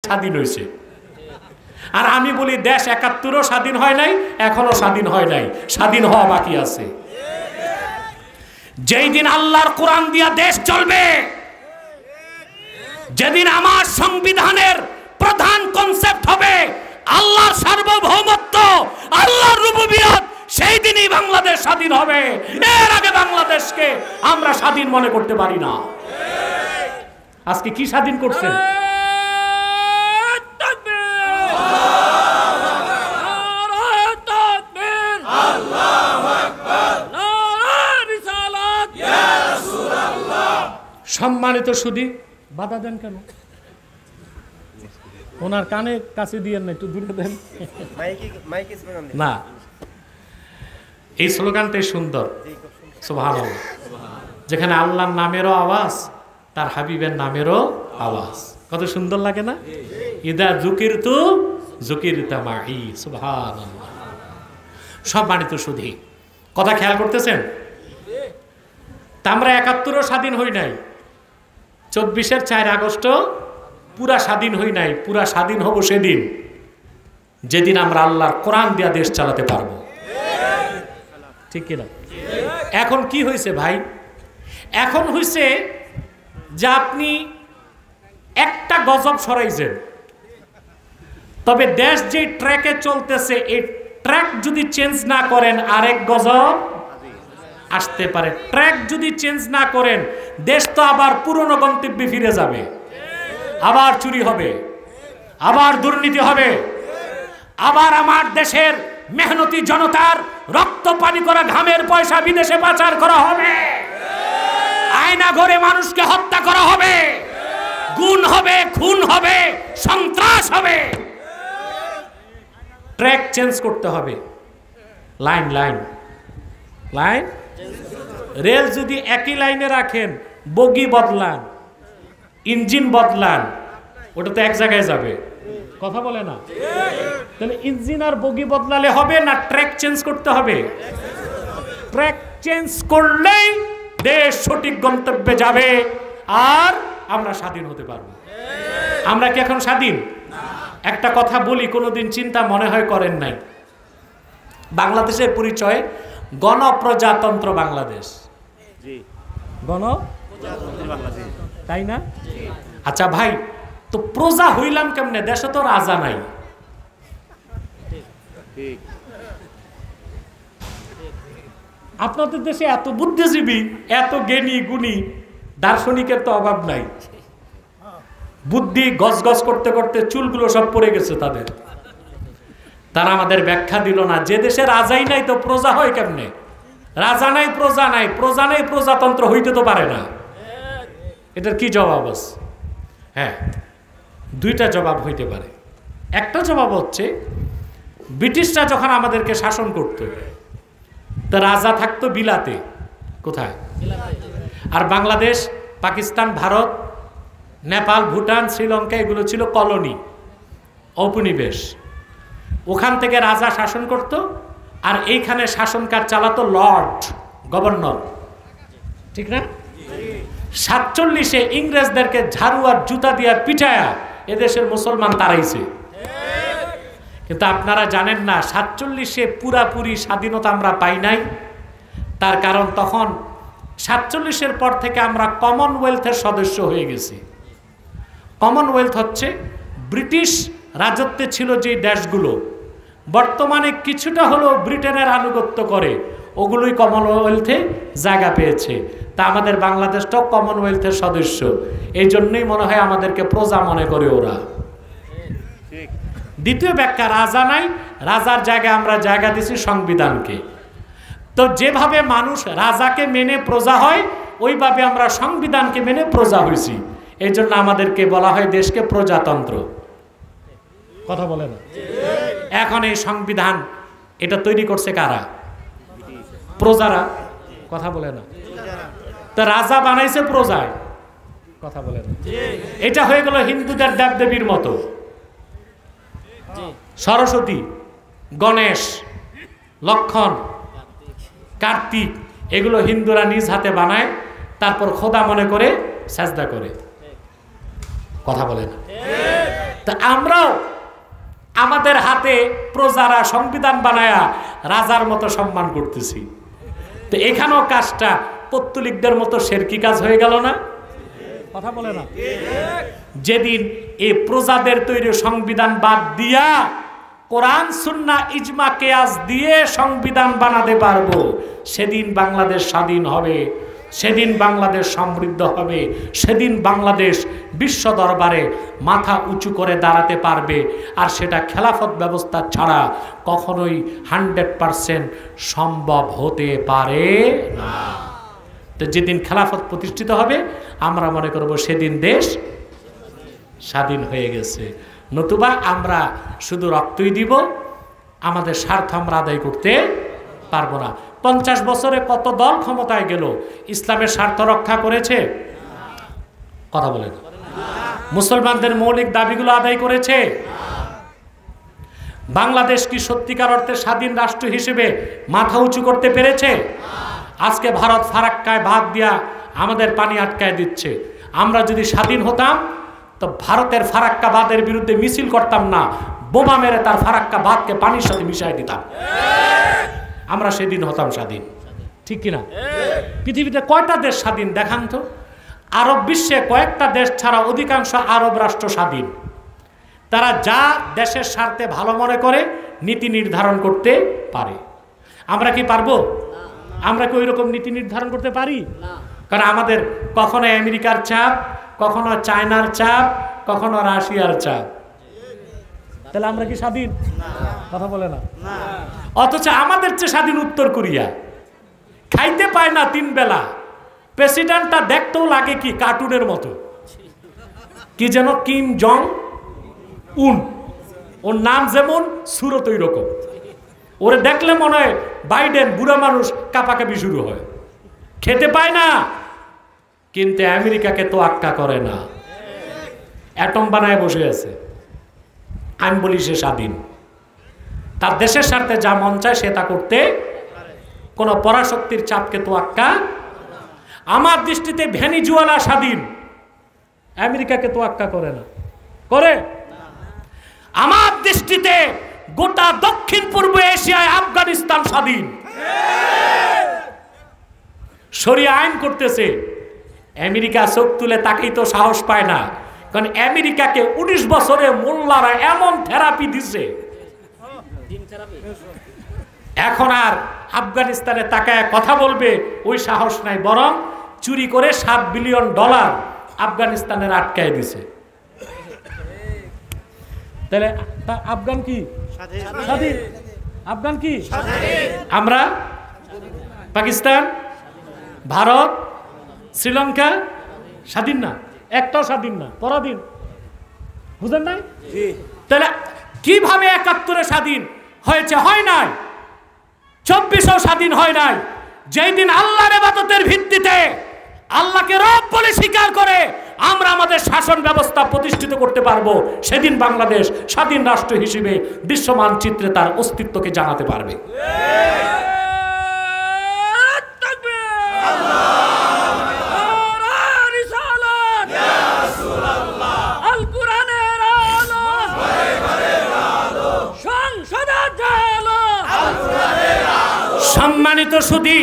স্বাধীন হয়েছে। আর আমি বলি দেশ ৭১ও স্বাধীন হয় নাই, এখনো স্বাধীন হয় নাই, স্বাধীন হওয়া বাকি আছে। যেই দিন আল্লাহর কোরআন দিয়া দেশ চলবে, যেদিন আমার সংবিধানের প্রধান কনসেপ্ট হবে আল্লাহর সার্বভৌমত্ব, আল্লাহর রুবুবিয়ত, সেই দিনই বাংলাদেশ স্বাধীন হবে। এর আগে বাংলাদেশকে আমরা স্বাধীন মনে করতে পারি না। আজকে কি স্বাধীন করছেন? সম্মানিত সুধী, বাধা দেন কেন? ওনার কানে কাছে দিয়ে না, একটু দূরে দেন না। এই স্লোগানটাই সুন্দর, সুবহানাল্লাহ। যেখানে আল্লাহর নামেরও আওয়াজ, তার হাবিবের নামেরও আওয়াজ, কত সুন্দর লাগে না? ইদা যুকিরতু যুকিরতা মাই, সুবহানাল্লাহ। সম্মানিত সুধী, কথা খেয়াল করতেছেন? তা আমরা ৭১ও স্বাধীন হই নাই, ২৪-এর ৪ আগস্ট পুরা স্বাধীন হই নাই। পুরা স্বাধীন হব সেদিন যেদিন আমরা আল্লাহর কোরআন দিয়া দেশ চালাতে পারবো, ঠিক কিনা? এখন কি হয়েছে ভাই? এখন হয়েছে যে আপনি একটা গজব সরাইছেন, তবে দেশ যে ট্র্যাকে চলতেছে এই ট্র্যাক যদি চেঞ্জ না করেন আরেক গজব আসতে পারে। ট্র্যাক যদি চেঞ্জ না করেন দেশ তো আবার পুরনো গন্তব্যে ফিরে যাবে, আবার চুরি হবে, আবার দুর্নীতি হবে, আবার আমার দেশের মেহনতি জনতার রক্ত পানি করা ঘামের পয়সা বিদেশে পাচার করা হবে, আয়না ঘরে মানুষকে হত্যা করা হবে, গুণ হবে, খুন হবে, সন্ত্রাস হবে। ট্র্যাক চেঞ্জ করতে হবে। লাইন লাইন লাইন রেল যদি একই লাইনে রাখেন, বগি বদলান, ইঞ্জিন বদলান, ওটা তো এক জায়গায় যাবে, কথা বলে না? তাহলে ইঞ্জিন আর বগি বদলালে হবে না, ট্র্যাক চেঞ্জ করতে হবে। ট্র্যাক চেঞ্জ করলেই দেশ সঠিক গন্তব্যে যাবে আর আমরা স্বাধীন হতে পারবো। আমরা কি এখন স্বাধীন? একটা কথা বলি, কোনোদিন চিন্তা মনে হয় করেন নাই, বাংলাদেশের পরিচয় গণপ্রজাতন্ত্র বাংলাদেশ, তাই না? আচ্ছা ভাই, তো প্রজা হইলাম কেমনে? দেশে তো রাজা নাই। আপনাদের দেশে এত বুদ্ধিজীবী, এত জ্ঞানী গুণী দার্শনিকের তো অভাব নাই। বুদ্ধি গজ গজ করতে করতে চুলগুলো সব পড়ে গেছে তাদের। তারা আমাদের ব্যাখ্যা দিল না, যে দেশে রাজাই নাই তো প্রজা হয় কেমনে? রাজা নাই, প্রজা নাই, প্রজা নাই, প্রজাতন্ত্র হইতে তো পারে না। এটার কি জবাব আছে? হ্যাঁ, দুইটা জবাব হইতে পারে। একটা জবাব হচ্ছে, ব্রিটিশরা যখন আমাদেরকে শাসন করত, তো রাজা থাকতো বিলাতে। কোথায়? আর বাংলাদেশ, পাকিস্তান, ভারত, নেপাল, ভুটান, শ্রীলঙ্কা এগুলো ছিল কলোনি, ঔপনিবেশ। ওখান থেকে রাজা শাসন করত, আর এইখানে শাসনকার চালাতো লর্ড, গভর্নর, ঠিক না? ৪৭-এ ইংরেজদেরকে ঝাড়ু আর জুতা দিয়া পিটায়া এদেশের মুসলমান তাড়াইছে। কিন্তু আপনারা জানেন না, ৪৭-এ পুরাপুরি স্বাধীনতা আমরা পাই নাই। তার কারণ তখন ৪৭-এর পর থেকে আমরা কমনওয়েলথের সদস্য হয়ে গেছি। কমনওয়েলথ হচ্ছে ব্রিটিশ রাজত্বে ছিল যে দেশগুলো, বর্তমানে কিছুটা হলেও ব্রিটেনের আনুগত্য করে, ওগুলোই কমনওয়েলথে জায়গা পেয়েছে। তা আমাদের বাংলাদেশটাও কমনওয়েলথের সদস্য, এই জন্যই মনে হয় আমাদেরকে প্রজা মনে করে ওরা। দ্বিতীয় ব্যাখ্যা, রাজা নাই, রাজার জায়গায় আমরা জায়গা দিছি সংবিধানকে। তো যেভাবে মানুষ রাজাকে মেনে প্রজা হয়, ওইভাবে আমরা সংবিধানকে মেনে প্রজা হয়েছি। এই জন্য আমাদেরকে বলা হয় দেশকে প্রজাতন্ত্র, কথা বলে না? এখন এই সংবিধান এটা তৈরি করছে কারা? প্রজারা, কথা বলে না? তো রাজা বানাইছে প্রজায়, কথা বলে না? এটা হয়ে গেল হিন্দুদের দেবদেবীর মতো। সরস্বতী, গণেশ, লক্ষণ, কার্তিক, এগুলো হিন্দুরা নিজ হাতে বানায়, তারপর খোদা মনে করে সাজদা করে। কথা বলে না। তা আমরাও আমাদের হাতে প্রজারা সংবিধান বানায়া রাজার মতো সম্মান করতেছি। তো এখানেও কাজটা পত্তলিকদের মতো শেরকি কাজ হয়ে গেল না? কথা বলে না। যেদিন এই প্রজাদের তৈরি সংবিধান বাদ দিয়া কোরআন সুন্নাহ ইজমা কিয়াস দিয়ে সংবিধান বানাতে পারবো, সেদিন বাংলাদেশ স্বাধীন হবে, সেদিন বাংলাদেশ সমৃদ্ধ হবে, সেদিন বাংলাদেশ বিশ্ব দরবারে মাথা উঁচু করে দাঁড়াতে পারবে। আর সেটা খেলাফত ব্যবস্থা ছাড়া কখনোই 100% সম্ভব হতে পারে না। তো যেদিন খেলাফত প্রতিষ্ঠিত হবে আমরা মনে করব সেদিন দেশ স্বাধীন হয়ে গেছে। নতুবা আমরা শুধু রক্তই দিব, আমাদের স্বার্থ আমরা আদায় করতে পারবো না। 50 বছরে কত দল ক্ষমতায় গেল, ইসলামের স্বার্থ রক্ষা করেছে? কথা বলেন। মুসলমানদের মৌলিক দাবিগুলো আদায় করেছে? বাংলাদেশ কি সত্যিকার অর্থে স্বাধীন রাষ্ট্র হিসেবে মাথা উঁচু করতে পেরেছে? আজকে ভারত ফারাক্কায় বাঁধ দিয়া আমাদের পানি আটকায় দিচ্ছে। আমরা যদি স্বাধীন হতাম তো ভারতের ফারাক্কা বাঁধের বিরুদ্ধে মিছিল করতাম না, বোমা মেরে তার ফারাক্কা বাঁধকে পানির সাথে মিশাই দিতাম। আমরা সেদিন হতাম স্বাধীন, ঠিক কিনা? পৃথিবীতে কয়টা দেশ স্বাধীন দেখান তো? আরব বিশ্বে কয়েকটা দেশ ছাড়া অধিকাংশ আরব রাষ্ট্র স্বাধীন। তারা যা দেশের স্বার্থে ভালো মনে করে নীতি নির্ধারণ করতে পারে। আমরা কি পারবো? আমরা কি ওই রকম নীতি নির্ধারণ করতে পারি? কারণ আমাদের কখনো আমেরিকার চাপ, কখনো চায়নার চাপ, কখনো রাশিয়ার চাপ। তাহলে আমরা কি স্বাধীন? কথা বলে না। অথচ আমাদের চেয়ে স্বাধীন উত্তর কোরিয়া, খাইতে পায় না 3 বেলা। প্রেসিডেন্টটা দেখতেও লাগে কি কার্টুনের মতো, কি যেন কিম জং উন, ওর নাম যেমন সুরত ওই রকম। ওরে দেখলে মনে হয় বাইডেন বুড়া মানুষ কাঁপাকাঁপি শুরু হয়। খেতে পায় না, কিন্তু আমেরিকাকে তো আক্কা করে না, অ্যাটম বানায় বসে আছে। আমি বলি সে স্বাধীন, তার দেশের স্বার্থে যা মন চায় সে তা করতে, কোনো পরাশক্তির চাপকে তো আক্কা। আমার দৃষ্টিতে ভেনিজুয়েলা স্বাধীন, আমেরিকাকে তো আক্কা করে না, করে? আমার দৃষ্টিতে গোটা দক্ষিণ পূর্ব এশিয়ায় আফগানিস্তান স্বাধীন, শরিয়া আইন করতেছে। আমেরিকা চোখ তুলে তাকেই তো সাহস পায় না, কারণ আমেরিকাকে 19 বছরে মোল্লারা এমন থেরাপি দিছে, এখন আর আফগানিস্তানে তাকায় কথা বলবে ওই সাহস নাই। বরং চুরি করে $7 বিলিয়ন আফগানিস্তানের আটকায় দিছে। তাহলে আফগান কি স্বাধীন? আফগান কি? আমরা পাকিস্তান, ভারত, শ্রীলঙ্কা স্বাধীন না, একটাও স্বাধীন না, পরাধীন। বুঝেন নাই? তাহলে কিভাবে 71-এ স্বাধীন হয়েছে? হয় নাই। 24-এও স্বাধীন হয় নাই। যেই দিন আল্লাহর ইবাদতের ভিত্তিতে আল্লাহকে রব বলে স্বীকার করে আমরা আমাদের শাসন ব্যবস্থা প্রতিষ্ঠিত করতে পারবো, সেদিন বাংলাদেশ স্বাধীন রাষ্ট্র হিসেবে বিশ্ব মানচিত্রে তার অস্তিত্বকে জানাতে পারবে। সম্মানিত সুধী।